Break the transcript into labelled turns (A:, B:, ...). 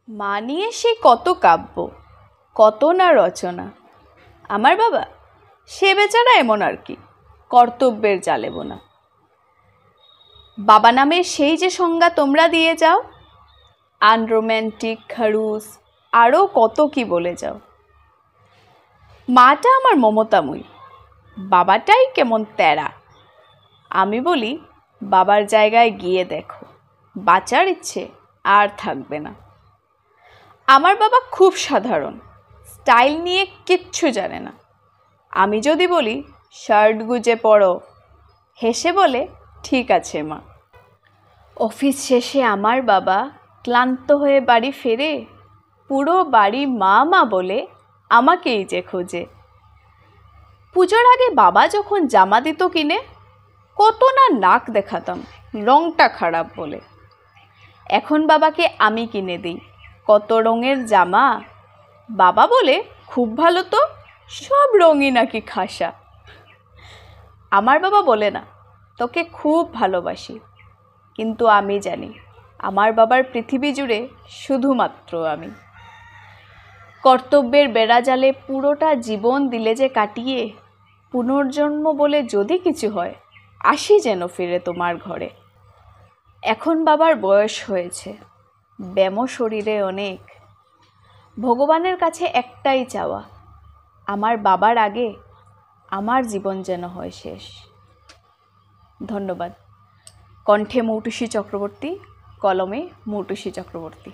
A: মা নিয়ে সে কত কাব্য, কত না রচনা। আমার বাবা সে বেচারা এমন আর কি, কর্তব্যের জালেব না। বাবা নামের সেই যে সংজ্ঞা তোমরা দিয়ে যাও, আনরোম্যান্টিক, খড়ুস, আরও কত কি বলে যাও। মাটা আমার মমতাময়ী, বাবাটাই কেমন তেরা। আমি বলি বাবার জায়গায় গিয়ে দেখো, বাঁচার ইচ্ছে আর থাকবে না। আমার বাবা খুব সাধারণ, স্টাইল নিয়ে কিচ্ছু জানে না। আমি যদি বলি শার্ট গুজে পরো, হেসে বলে ঠিক আছে মা। অফিস শেষে আমার বাবা ক্লান্ত হয়ে বাড়ি ফেরে, পুরো বাড়ি মা মা বলে আমাকেই যে খোঁজে। পুজোর আগে বাবা যখন জামা দিত কিনে, কত না নাক দেখাতাম রংটা খারাপ বলে। এখন বাবাকে আমি কিনে দিই কত রঙের জামা, বাবা বলে খুব ভালো তো, সব রঙই নাকি খাসা। আমার বাবা বলে না তোকে খুব ভালোবাসি, কিন্তু আমি জানি আমার বাবার পৃথিবী জুড়ে শুধুমাত্র আমি। কর্তব্যের বেড়াজালে পুরোটা জীবন দিলে যে কাটিয়ে, পুনর্জন্ম বলে যদি কিছু হয় আসি যেন ফিরে তোমার ঘরে। এখন বাবার বয়স হয়েছে, ব্যামো শরীরে অনেক। ভগবানের কাছে একটাই চাওয়া, আমার বাবার আগে আমার জীবন যেন হয় শেষ। ধন্যবাদ। কণ্ঠে মৌটুসী চক্রবর্তী, কলমে মৌটুসী চক্রবর্তী।